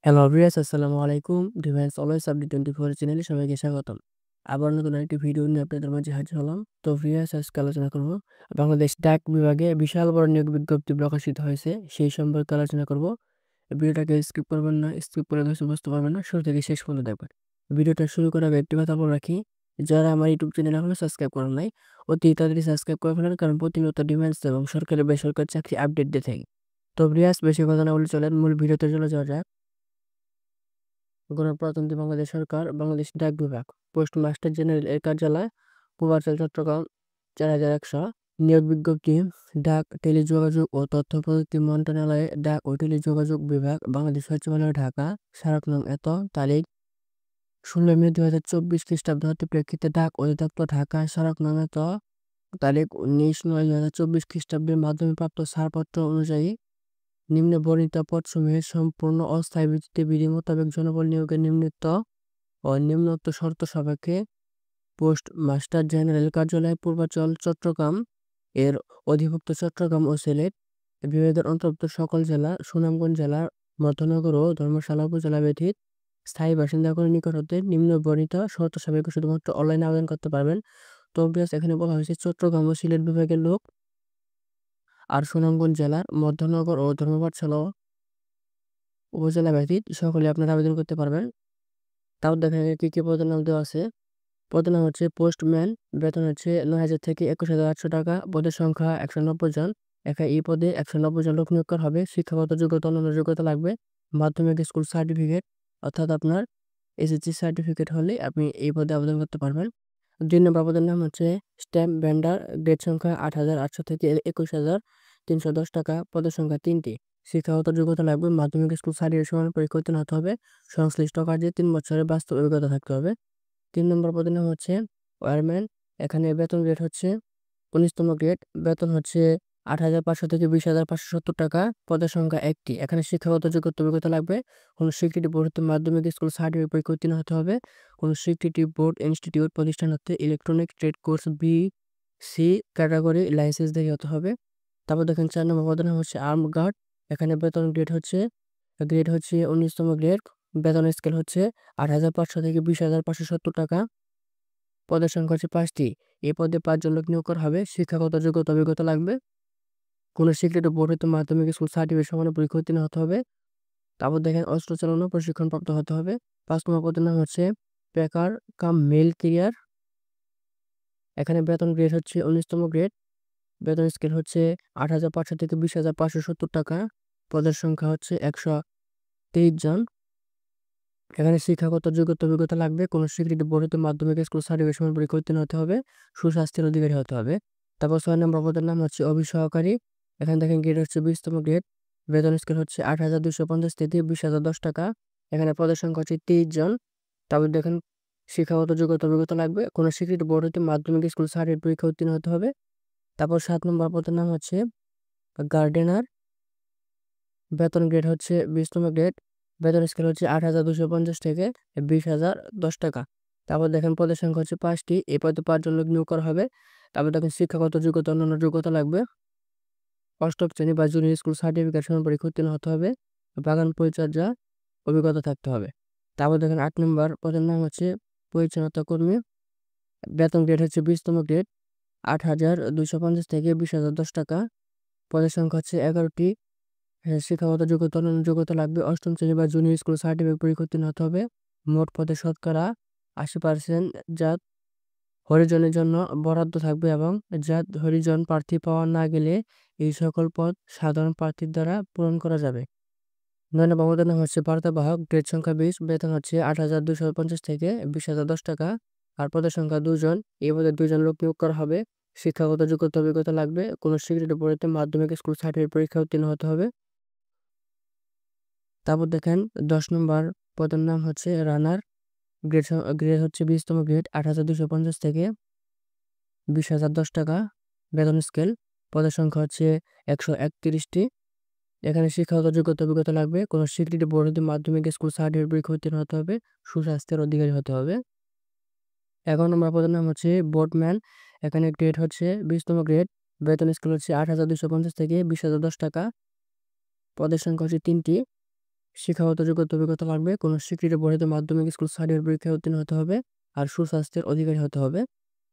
Hello viewers, আসসালামু আলাইকুম। Device always update 24 চ্যানেলে সবাইকে স্বাগতম। আবার নতুন আরেকটি ভিডিও নিয়ে আপনাদের মাঝে হাজির হলাম। তো ভিউয়ার্স, আজকে আলোচনা করব বাংলাদেশ ডাক বিভাগে বিশাল বড় নিয়োগ বিজ্ঞপ্তি প্রকাশিত হয়েছে সেই সম্পর্কে আলোচনা করব। ভিডিওটাকে স্কিপ করবেন না, স্কিপ করে ধরতে বুঝতে পারবেন না, শুরু থেকে শেষ পর্যন্ত দেখবেন। ভিডিওটা শুরু করার আগে একটি কথা বলে রাখি, যারা আমার ইউটিউব চ্যানেল এখনো সাবস্ক্রাইব করেন নাই অতি তাড়াতাড়ি সাবস্ক্রাইব করে ফেলেন, কারণ প্রতিনিয়ত ডিফেন্স এবং সরকারি বেসরকারি চাকরি আপডেট দিয়ে থাকি। তো ভিউয়ার্স, বেশি কথা না বলে চলেন মূল ভিডিওতে চলে যাওয়া যাক। গণপ্রজাতন্ত্রী বাংলাদেশ সরকার, বাংলাদেশ ডাক বিভাগ, পোস্ট মাস্টার জেনারেল এর কার্যালয়, পূর্বাঞ্চল, চট্টগ্রাম ৪১০০। নিয়োগ বিজ্ঞপ্তি: ডাক, টেলিযোগাযোগ ও তথ্য প্রযুক্তি মন্ত্রণালয়ে ডাক ও টেলিযোগাযোগ বিভাগ, বাংলাদেশ সচিবালয়, ঢাকা। স্মারক নং: এত তারিখ ১৬ মে ২০২৪ খ্রিস্টাব্দ হতে প্রেক্ষিতে ডাক অধিদপ্তর, ঢাকা। স্মারক নং: এত তারিখ ১৯/৯/২০২৪ খ্রিস্টাব্দের মাধ্যমে প্রাপ্ত ছাড়পত্র অনুযায়ী নিম্নে বর্ণিত পদসমূহে সম্পূর্ণ অস্থায়ী ভিত্তিতে বিধি মোতাবেক জনবল নিয়োগের নিম্নোক্ত শর্ত সাপেক্ষে পোস্ট মাস্টার জেনারেল কার্যালয়, পূর্বাঞ্চল, চট্টগ্রাম এর অধিভুক্ত চট্টগ্রাম ও সিলেট বিভাগের অন্তর্ভুক্ত সকল জেলা, সুনামগঞ্জ জেলার মধ্যনগর ও ধর্মশালা উপজেলা ব্যতীত স্থায়ী বাসিন্দাগণের নিকট হতে নিম্ন বর্ণিত শর্ত সাপেক্ষে শুধুমাত্র অনলাইনে আবেদন করতে পারবেন। তো obvious এখানে বলা হয়েছে চট্টগ্রাম ও সিলেট বিভাগের লোক, আর সুনামগঞ্জ জেলার মধ্যনগর ও ধর্মপাঠশালা উপজেলা ব্যতীত সকলে আপনারা আবেদন করতে পারবেন। তাও দেখেন এখানে কি কি পদের নাম দেওয়া আছে। পদের নাম হচ্ছে পোস্টম্যান, বেতন হচ্ছে ৯,০০০ থেকে ২১,৮০০ টাকা। পদের সংখ্যা ১৯০ জন। এই পদে ১৯০ জন লোক নিয়োগ করা হবে। শিক্ষাগত যোগ্যতা, অন্যান্য যোগ্যতা লাগবে মাধ্যমিক স্কুল সার্টিফিকেট, অর্থাৎ আপনার এসএসসি সার্টিফিকেট হলে আপনি এই পদে আবেদন করতে পারবেন। ২ নম্বর পদের নাম হচ্ছে স্ট্যাম্প ভেন্ডার, গ্রেড সংখ্যা ৮,৮০০ থেকে ২১,৩১০ টাকা। পদের সংখ্যা ৩টি। শিক্ষাগত যোগ্যতা লাগবে মাধ্যমিক স্কুল সার্টিফিকেট সমান পরীক্ষা উত্তীর্ণ হতে হবে। সংশ্লিষ্ট কাজে ৩ বছরের বাস্তব অভিজ্ঞতা থাকতে হবে। ৩ নম্বর পদের নাম হচ্ছে ওয়্যারম্যান। এখানে বেতন গ্রেড হচ্ছে ১৯তম গ্রেড। বেতন হচ্ছে ৮,৫০০ থেকে ২০,৫৭০ টাকা। পদের সংখ্যা ১টি। এখানে শিক্ষাগত যোগ্যতা অভিজ্ঞতা লাগবে। কোনো স্বীকৃতি বোর্ড হতে মাধ্যমিক স্কুল সার্টিফিকেট পরীক্ষা উত্তীর্ণ হতে হবে। কোনো স্বীকৃতি বোর্ড, ইনস্টিটিউট, প্রতিষ্ঠান হতে electronic trade course BC category লাইসেন্সধারী হতে হবে। তারপর দেখেন ৪ নম্বর পদের নাম হচ্ছে আর্ম গার্ড। এখানে বেতন গ্রেড হচ্ছে ১৯তম গ্রেড। বেতন স্কেল হচ্ছে ৮,৫০০ থেকে ২০,৫৭০ টাকা। পদের সংখ্যা হচ্ছে ৫টি। এই পদে ৫ জন লোক নিয়োগ করা হবে। শিক্ষাগত যোগ্যতা অভিজ্ঞতা লাগবে। কোনো স্বীকৃত বোর্ড হতে মাধ্যমিক স্কুল সার্টিফিকেট সমান পরীক্ষা উত্তীর্ণ হতে হবে। তারপর দেখেন অস্ত্র চালানো প্রশিক্ষণপ্রাপ্ত হতে হবে। ৫ নম্বর পদের নাম হচ্ছে প্যাকার কাম মেল ক্যারিয়ার। এখানে বেতন গ্রেড হচ্ছে ১৯তম গ্রেড। বেতন স্কেল হচ্ছে ৮,৫০০ থেকে ২০,৫৭০ টাকা। পদের সংখ্যা হচ্ছে ১২৩ জন। এখানে শিক্ষাগত যোগ্যতা অভিজ্ঞতা লাগবে। কোনো স্বীকৃত বোর্ড হতে মাধ্যমিক স্কুল সার্টিফিকেট সমান পরীক্ষা উত্তীর্ণ হতে হবে। সুস্বাস্থ্যের অধিকারী হতে হবে। তারপর ৬ নম্বর পদের নাম হচ্ছে অফিস সহকারী। এখানে দেখেন গ্রেড হচ্ছে ২০তম গ্রেড। বেতন স্কেল হচ্ছে ৮,২৫০ থেকে ২০,০১০ টাকা। এখানে পদের সংখ্যা হচ্ছে ৩০ জন। তারপর দেখেন শিক্ষাগত যোগ্যতা অভিজ্ঞতা লাগবে। কোনো স্বীকৃত বোর্ড হতে মাধ্যমিক স্কুল সার্টিফিকেট পরীক্ষা উত্তীর্ণ হতে হবে। তারপর ৭ নম্বর পদের নাম হচ্ছে গার্ডেনার। বেতন গ্রেড হচ্ছে ২০তম গ্রেড। বেতন স্কেল হচ্ছে ৮,২৫০ থেকে ২০,০১০ টাকা। তারপর দেখেন পদের সংখ্যা হচ্ছে ৫টি। এই পদে ৫ জন লোক নিয়োগ করা হবে। তারপর দেখেন শিক্ষাগত যোগ্যতা, অন্যান্য যোগ্যতা লাগবে। অষ্টম শ্রেণী বা জুনিয়র স্কুল সার্টিফিকেট সমান পরীক্ষা উত্তীর্ণ হতে হবে। বাগান পরিচর্যা অভিজ্ঞতা থাকতে হবে। তারপর দেখেন ৮ নম্বর পদের নাম হচ্ছে পরিচ্ছন্নতা কর্মী। বেতন গ্রেড হচ্ছে ২০তম গ্রেড। ৮,২৫০ থেকে ২০,০১০ টাকা। পদের সংখ্যা হচ্ছে ১১টি। শিক্ষাগত যোগ্যতা, অন্যান্য যোগ্যতা লাগবে। অষ্টম শ্রেণী বা জুনিয়র স্কুল সার্টিফিকেট পরীক্ষা উত্তীর্ণ হতে হবে। মোট পদে শতকরা ৮০% জাত হরিজনের জন্য বরাদ্দ থাকবে, এবং জাত হরিজন প্রার্থী পাওয়া না গেলে এই সকল পদ সাধারণ প্রার্থীর দ্বারা পূরণ করা যাবে। ৯ নম্বর পদের নাম হচ্ছে বার্তাবাহক। গ্রেড সংখ্যা ২০। বেতন হচ্ছে ৮,২৫০ থেকে ২০,০১০ টাকা। আর পদের সংখ্যা ২ জন। এই পদে ২ জন লোক নিয়োগ করা হবে। শিক্ষাগত যোগ্যতা অভিজ্ঞতা লাগবে। কোনো স্বীকৃত বোর্ডে মাধ্যমিক স্কুল সার্টিফিকেট পরীক্ষা উত্তীর্ণ হতে হবে। তারপর দেখেন ১০ নম্বর পদের নাম হচ্ছে রানার। গ্রেড হচ্ছে ২০তম গ্রেড। ৮,২৫০ থেকে ২০,০১০ টাকা। বেতন স্কেল। পদের সংখ্যা হচ্ছে ১৩১টি। এখানে শিক্ষাগত যোগ্যতা অভিজ্ঞতা লাগবে। কোনো স্বীকৃত বোর্ড হতে মাধ্যমিক স্কুল সার্টিফিকেট পরীক্ষা উত্তীর্ণ হতে হবে। সুস্বাস্থ্যের অধিকারী হতে হবে। ১১ নম্বর পদের নাম হচ্ছে বোর্ডম্যান। এখানে গ্রেড হচ্ছে ২০তম গ্রেড। বেতন স্কেল হচ্ছে ৮,২৫০ থেকে ২০,০১০ টাকা। পদের সংখ্যা হচ্ছে ৩টি। শিক্ষাগত যোগ্যতা অভিজ্ঞতা লাগবে, কোনো স্বীকৃত বোর্ডে মাধ্যমিক স্কুল সার্টিফিকেট পরীক্ষায় উত্তীর্ণ হতে হবে, আর সুস্বাস্থ্যের অধিকারী হতে হবে।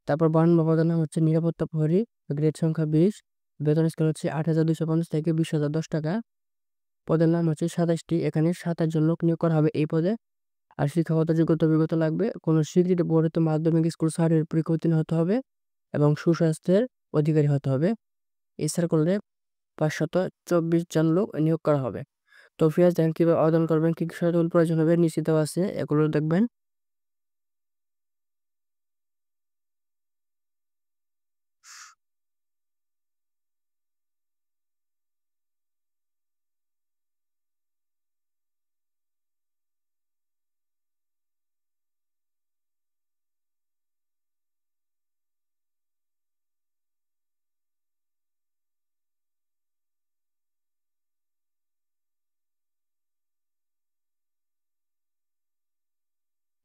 তারপর 52 নম্বর পদের নাম হচ্ছে নিরাপত্তা প্রহরী, গ্রেড সংখ্যা 20, বেতন স্কেল হচ্ছে 8,250 থেকে 20,010 টাকা। পদের নাম হচ্ছে 27টি, এখানে 27 জন লোক নিয়োগ করা হবে এই পদে। আর শিক্ষাগত যোগ্যতা অভিজ্ঞতা লাগবে, কোনো স্বীকৃত বোর্ড হতে মাধ্যমিক স্কুল সার্টিফিকেট পরীক্ষা উত্তীর্ণ হতে হবে এবং সুস্বাস্থ্যের অধিকারী হতে হবে। এছাড়া করলে 524 জন লোক নিয়োগ করা হবে। তো ফিয়াজ দেখেন কিভাবে আবেদন করবেন, কি কি শর্তাবলী প্রয়োজন হবে নিশ্চিত আছে, এগুলো দেখবেন।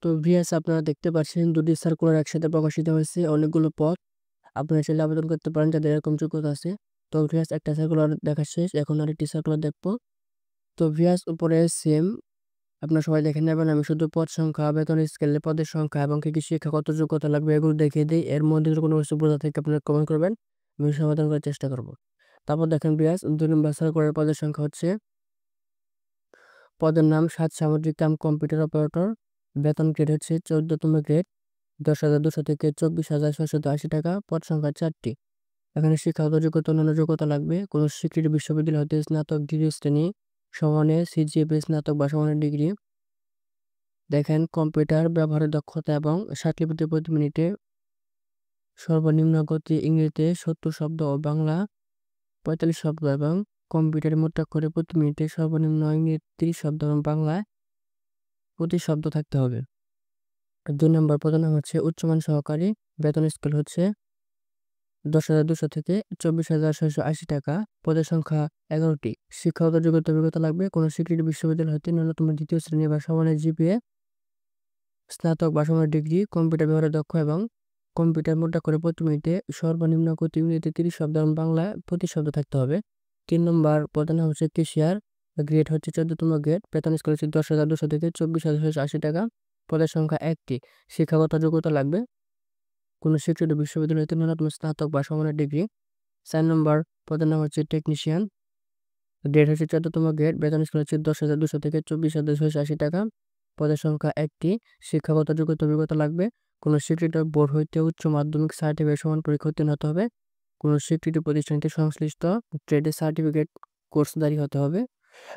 তো ভিএস আপনারা দেখতে পাচ্ছেন দুটি সার্কুলার একসাথে প্রকাশিত হয়েছে, অনেকগুলো পদ। আপনারা চাইলে আবেদন করতে পারেন যাদের এরকম যোগ্যতা আছে। তো ভিএস একটা সার্কুলার দেখা শেষ, এখন আরেকটি সার্কুলার দেখবো। তো ভিএস উপরে সেম আপনারা সবাই দেখে নেবেন, আমি শুধু পদ সংখ্যা, বেতন স্কেলে পদের সংখ্যা এবং কি কি শিক্ষাগত যোগ্যতা লাগবে এগুলো দেখিয়ে দিই। এর মধ্যে যদি কোনো কিছু বোঝা থেকে আপনারা কমেন্ট করবেন, আমি সমাধান করার চেষ্টা করব। তারপর দেখেন ভিএস 2 নম্বর সার্কুলার পদের সংখ্যা হচ্ছে, পদের নাম সাত সামুদ্রিক কাম কম্পিউটার অপারেটর, বেতন গ্রেড হচ্ছে 14তম গ্রেড, 10,200 থেকে 24,680 টাকা। পদ সংখ্যা 4টি। এখানে শিক্ষাগত যোগ্যতা অন্যান্য যোগ্যতা লাগবে, কোনো স্বীকৃত বিশ্ববিদ্যালয় হতে স্নাতক ডিগ্রি শ্রেণী সমানে সিজিপিএ স্নাতক বা সমানের ডিগ্রি। দেখেন কম্পিউটার ব্যবহারের দক্ষতা এবং 60 লিপিতে প্রতি মিনিটে সর্বনিম্ন গতি ইংরেজিতে 70 শব্দ ও বাংলা 45 শব্দ, এবং কম্পিউটারে মোট করে প্রতি মিনিটে সর্বনিম্ন ইংরেজি 30 শব্দ এবং বাংলায় 25 শব্দ থাকতে হবে। 2 নম্বর পদের নাম হচ্ছে উচ্চমান সহকারী, বেতন স্কেল হচ্ছে 10,200 থেকে 24,680 টাকা। পদের সংখ্যা 11টি। শিক্ষাগত যোগ্যতা অভিজ্ঞতা লাগবে, কোনো স্বীকৃত বিশ্ববিদ্যালয় হতে ন্যূনতম দ্বিতীয় শ্রেণী বা সমানের জিপিএ স্নাতক বা সমানের ডিগ্রি, কম্পিউটার ব্যবহারে দক্ষ এবং কম্পিউটার মোটা করে প্রতি মিনিটে সর্বনিম্ন গতি ইংরেজিতে 30 শব্দ এবং বাংলায় 25 শব্দ থাকতে হবে। 3 নম্বর পদের নাম হচ্ছে কেশিয়ার, গ্রেড হচ্ছে 14তম গ্রেড, বেতন স্কেল হচ্ছে 10,200 থেকে 24,680 টাকা। পদের সংখ্যা 1টি। শিক্ষাগত যোগ্যতা লাগবে, কোনো স্বীকৃত বিশ্ববিদ্যালয় হতে ন্যূনতম স্নাতক বা সমানের ডিগ্রি। 4 নম্বর পদের নাম হচ্ছে টেকনিশিয়ান, গ্রেড হচ্ছে 14তম গ্রেড, বেতন স্কেল হচ্ছে 10,200 থেকে 24,680 টাকা। পদের সংখ্যা 1টি। শিক্ষাগত যোগ্যতা অভিজ্ঞতা লাগবে, কোনো স্বীকৃত বোর্ড হইতে উচ্চ মাধ্যমিক সার্টিফিকেট সমান পরীক্ষা উত্তীর্ণ হতে হবে, কোনো স্বীকৃত প্রতিষ্ঠানটি সংশ্লিষ্ট ট্রেডের সার্টিফিকেট কোর্সধারী হতে হবে।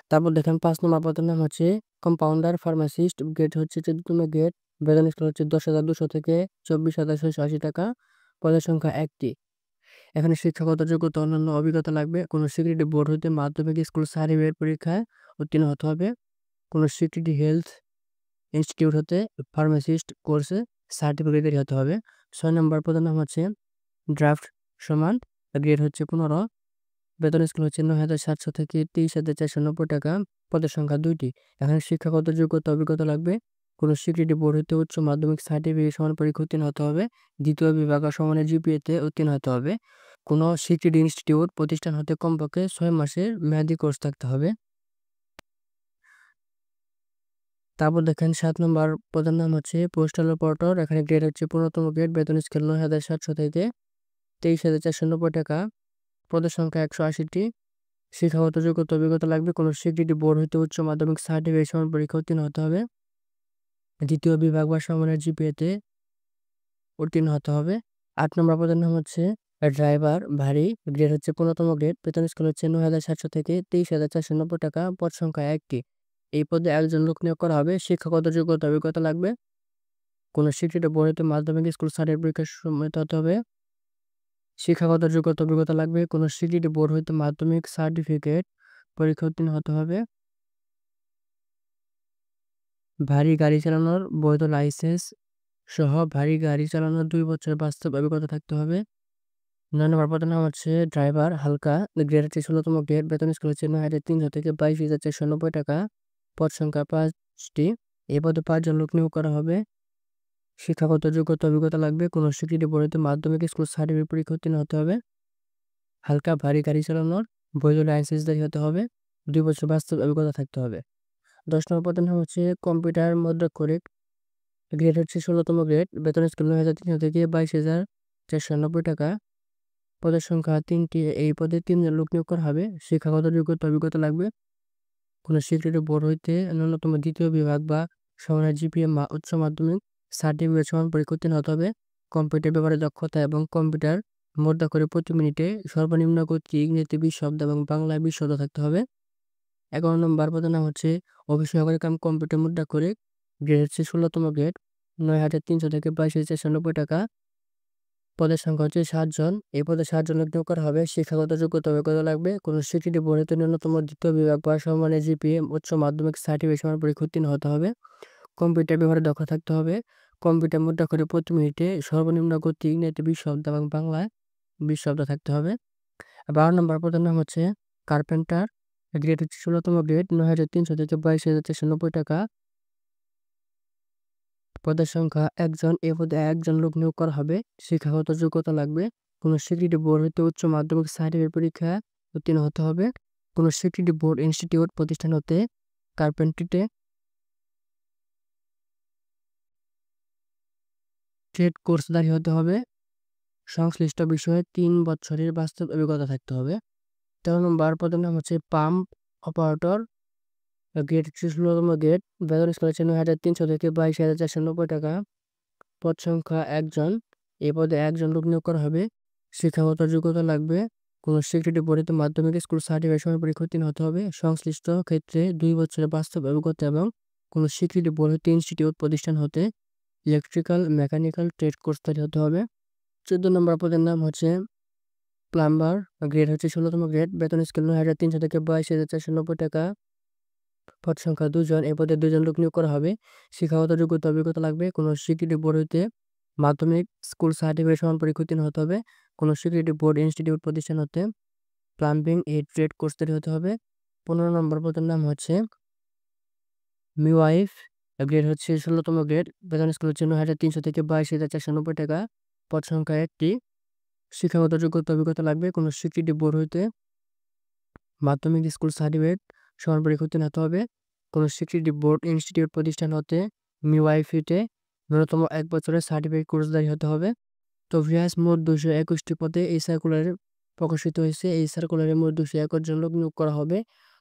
তারপর দেখেন 5 নম্বর পদের নাম হচ্ছে কম্পাউন্ডার ফার্মাসিস্ট, গ্রেড হচ্ছে 14তম গ্রেড, বেতন স্কেল হচ্ছে 10,200 থেকে 24,680 টাকা। পদের সংখ্যা 1টি। এখানে শিক্ষাগত যোগ্যতা অন্যান্য অভিজ্ঞতা লাগবে, কোনো স্বীকৃতি বোর্ড হতে মাধ্যমিক স্কুল সার্টিফিকেট পরীক্ষায় উত্তীর্ণ হতে হবে, কোনো স্বীকৃতি হেলথ ইনস্টিটিউট হতে ফার্মাসিস্ট কোর্সে সার্টিফিকেট হতে হবে। 6 নম্বর পদের নাম হচ্ছে ড্রাফট সমান, গ্রেড হচ্ছে 15, বেতন স্কেল হচ্ছে 9,700 থেকে 23,490 টাকা। পদের সংখ্যা 2টি। এখানে শিক্ষাগত যোগ্যতা অভিজ্ঞতা লাগবে, কোনো স্বীকৃতি বোর্ড হতে উচ্চ মাধ্যমিক সার্টিফিকেট সমান পরীক্ষা উত্তীর্ণ হতে হবে, দ্বিতীয় বিভাগ বা সমানের জিপিএতে উত্তীর্ণ হতে হবে, কোনো স্বীকৃত ইনস্টিটিউট প্রতিষ্ঠান হতে কমপক্ষে 6 মাসের মেয়াদি কোর্স থাকতে হবে। তারপর দেখেন 7 নম্বর পদের নাম হচ্ছে পোস্টাল অপারেটর, এখানে গ্রেড হচ্ছে 15তম গ্রেড, বেতন স্কেল 9,700 থেকে 23,490 টাকা। পদের সংখ্যা 180টি। শিক্ষাগত যোগ্যতা অভিজ্ঞতা লাগবে, কোনো স্বীকৃতি বোর্ড হতে উচ্চ মাধ্যমিক সার্টিফিকেট সমান পরীক্ষা উত্তীর্ণ হতে হবে, দ্বিতীয় বিভাগ বা সমানের জিপিএতে উত্তীর্ণ হতে হবে। 8 নম্বর পদের নাম হচ্ছে ড্রাইভার ভারী, গ্রেড হচ্ছে 15তম গ্রেড, বেতন স্কেল হচ্ছে 9,700 থেকে 23,490 টাকা। পদ সংখ্যা 1টি। এই পদে একজন লোক নিয়োগ করা হবে। শিক্ষাগত যোগ্যতা অভিজ্ঞতা লাগবে, কোনো স্বীকৃত বোর্ড হতে মাধ্যমিক স্কুল সার্টিফিকেট পরীক্ষায় সম্মত হতে হবে। শিক্ষাগত যোগ্যতা অভিজ্ঞতা লাগবে, কোনো স্বীকৃত বোর্ড হতে মাধ্যমিক সার্টিফিকেট পরীক্ষা উত্তীর্ণ হতে হবে। ভারী গাড়ি চালানোর বৈধ লাইসেন্স সহ ভারী গাড়ি চালানোর 2 বছর বাস্তব অভিজ্ঞতা থাকতে হবে। 9 নম্বর পদের নাম হচ্ছে ড্রাইভার হালকা, গ্রেড হচ্ছে 16তম গ্রেড, বেতন স্কেল হচ্ছে 9,300 থেকে 22,490 টাকা। পদ সংখ্যা 5টি। এই পদে 5 জন লোক নিয়োগ করা হবে। শিক্ষাগত যোগ্যতা অভিজ্ঞতা লাগবে, কোনো স্বীকৃতি বোর্ড হতে মাধ্যমিক স্কুল সার্টিফিকেট পরীক্ষা উত্তীর্ণ হতে হবে, হালকা ভারী গাড়ি চালানোর বৈধ লাইসেন্সধারী হতে হবে, 2 বছর বাস্তব অভিজ্ঞতা থাকতে হবে। 10 নম্বর পদের নাম হচ্ছে কম্পিউটার মুদ্রাক্ষরিক, গ্রেড হচ্ছে 16তম গ্রেড, বেতন স্কেল 9,300 থেকে 22,490 টাকা। পদের সংখ্যা 3টি, এই পদে 3 জন লোক নিয়োগ করা হবে। শিক্ষাগত যোগ্যতা অভিজ্ঞতা লাগবে। কোনো স্বীকৃত বোর্ড হইতে ন্যূনতম দ্বিতীয় বিভাগ বা সমমানের জিপিএ উচ্চ মাধ্যমিক সার্টিফিকেট সমান পরীক্ষা উত্তীর্ণ হতে হবে। কম্পিউটার ব্যবহারে দক্ষতা এবং কম্পিউটার মুদ্রাক্ষরে প্রতি মিনিটে সর্বনিম্ন গতি ইংরেজিতে 20 শব্দ এবং বাংলায় 20 শব্দ থাকতে হবে। 11 নম্বর পদের নাম হচ্ছে অফিস সহকারী কাম কম্পিউটার মুদ্রাক্ষরিক, গ্রেড হচ্ছে 16তম গ্রেড, 9,300 থেকে 22,490 টাকা। পদের সংখ্যা হচ্ছে 7 জন, এই পদে 7 জন লোক নিয়োগ করা হবে। শিক্ষাগত যোগ্যতা অভিজ্ঞতা লাগবে। কোনো স্বীকৃতি বোর্ড হতে ন্যূনতম দ্বিতীয় বিভাগ বা সমমানের জিপিএ উচ্চ মাধ্যমিক সার্টিফিকেট সমান পরীক্ষা উত্তীর্ণ হতে হবে। কম্পিউটার ব্যবহারে দক্ষ থাকতে হবে। কম্পিউটার মুদ্রাক্ষরে প্রতি মিনিটে সর্বনিম্ন গতি ইংরেজিতে 20 শব্দ এবং বাংলায় 20 শব্দ থাকতে হবে। 12 নম্বর পদের নাম হচ্ছে কার্পেন্টার, গ্রেড হচ্ছে 16তম গ্রেড, 9,300 থেকে 22,490 টাকা। পদের সংখ্যা 1 জন, এ পদে 1 জন লোক নিয়োগ করা হবে। শিক্ষাগত যোগ্যতা লাগবে। কোনো স্বীকৃতি বোর্ড হতে উচ্চ মাধ্যমিক সার্টিফিকেট পরীক্ষা উত্তীর্ণ হতে হবে। কোনো স্বীকৃতি বোর্ড ইনস্টিটিউট প্রতিষ্ঠান হতে কার্পেন্ট্রিতে ট্রেড কোর্সধারী হতে হবে। সংশ্লিষ্ট বিষয়ে 3 বছরের বাস্তব অভিজ্ঞতা থাকতে হবে। 13 নম্বর পদের নাম হচ্ছে পাম্প অপারেটর, গ্রেড হচ্ছে 16তম গ্রেড, বেতন স্কেল হচ্ছে 9,300 থেকে 22,490 টাকা। পদ সংখ্যা 1 জন, এই পদে 1 জন লোক নিয়োগ করা হবে। শিক্ষাগত যোগ্যতা লাগবে। কোনো স্বীকৃতি বোর্ডে মাধ্যমিক স্কুল সার্টিফিকেট সমান পরীক্ষা উত্তীর্ণ হতে হবে। সংশ্লিষ্ট ক্ষেত্রে 2 বছরের বাস্তব অভিজ্ঞতা এবং কোনো স্বীকৃতি বোর্ড হতে ইনস্টিটিউট প্রতিষ্ঠান হতে ইলেকট্রিক্যাল মেকানিক্যাল ট্রেড কোর্সধারী হতে হবে। 14 নম্বর পদের নাম হচ্ছে প্লাম্বার, গ্রেড হচ্ছে 16তম গ্রেড, বেতন স্কেল 9,300 থেকে 22,490 টাকা। পদ সংখ্যা 2 জন, এই পদে 2 জন লোক নিয়োগ করা হবে। শিক্ষাগত যোগ্যতা অভিজ্ঞতা লাগবে। কোনো স্বীকৃতি বোর্ড হইতে মাধ্যমিক স্কুল সার্টিফিকেট সমান পরীক্ষা উত্তীর্ণ হতে হবে। কোনো স্বীকৃতি বোর্ড ইনস্টিটিউট প্রতিষ্ঠান হতে প্লাম্বিং এই ট্রেড কোর্স তৈরি হতে হবে। 15 নম্বর পদের নাম হচ্ছে মিওয়াইফ, গ্রেড হচ্ছে 16তম গ্রেড, বেতন স্কেল হচ্ছে 9,300 থেকে 22,490 টাকা। পদ সংখ্যা 1টি। শিক্ষাগত যোগ্যতা অভিজ্ঞতা লাগবে। কোনো স্বীকৃতি বোর্ড হইতে মাধ্যমিক স্কুল সার্টিফিকেট সমান পরীক্ষা উত্তীর্ণ হতে হবে। কোনো স্বীকৃতি বোর্ড ইনস্টিটিউট প্রতিষ্ঠান হতে মিওয়াইফিতে ন্যূনতম 1 বছরের সার্টিফিকেট কোর্সধারী হতে হবে। তো ভিউয়ার্স, মোট 221টি পদে এই সার্কুলারে প্রকাশিত হয়েছে। এই সার্কুলারে মোট 221 জন লোক নিয়োগ করা হবে।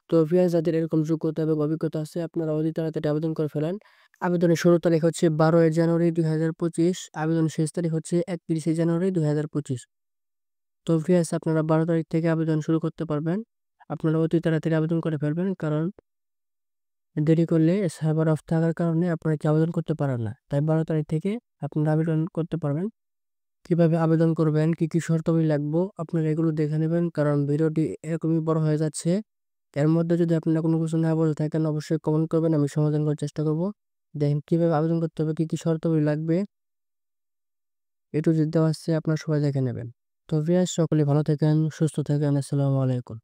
তো ভিউয়ার্স, যাদের এরকম যোগ্যতা এবং অভিজ্ঞতা আছে আপনারা অতি তাড়াতাড়ি আবেদন করে ফেলেন। আবেদনের শুরু তারিখ হচ্ছে 12 জানুয়ারি 2025, আবেদনের শেষ তারিখ হচ্ছে 31 জানুয়ারি 2025। তো ভিউয়ার্স, আপনারা 12 তারিখ থেকে আবেদন শুরু করতে পারবেন। আপনারা অতি তাড়াতাড়ি আবেদন করে ফেলবেন, কারণ দেরি করলে সার্ভার অফ থাকার কারণে আপনারা কি আবেদন করতে পারেন না। তাই 12 তারিখ থেকে আপনারা আবেদন করতে পারবেন। কিভাবে আবেদন করবেন, কি কি শর্তাবলী লাগবে আপনারা এগুলো দেখে নেবেন, কারণ ভিডিওটি এরকমই বড় হয়ে যাচ্ছে। এর মধ্যে যদি আপনারা কোনো কিছু না বলে থাকেন অবশ্যই কমেন্ট করবেন, আমি সমাধান করার চেষ্টা করব। দেখেন কিভাবে আবেদন করতে হবে, কি কি শর্তাবলী লাগবে, এটু যদি দেওয়া আছে আপনারা সবাই দেখে নেবেন। তো ভিউয়ার্স, সকলে ভালো থাকেন, সুস্থ থাকেন। আসসালামু আলাইকুম।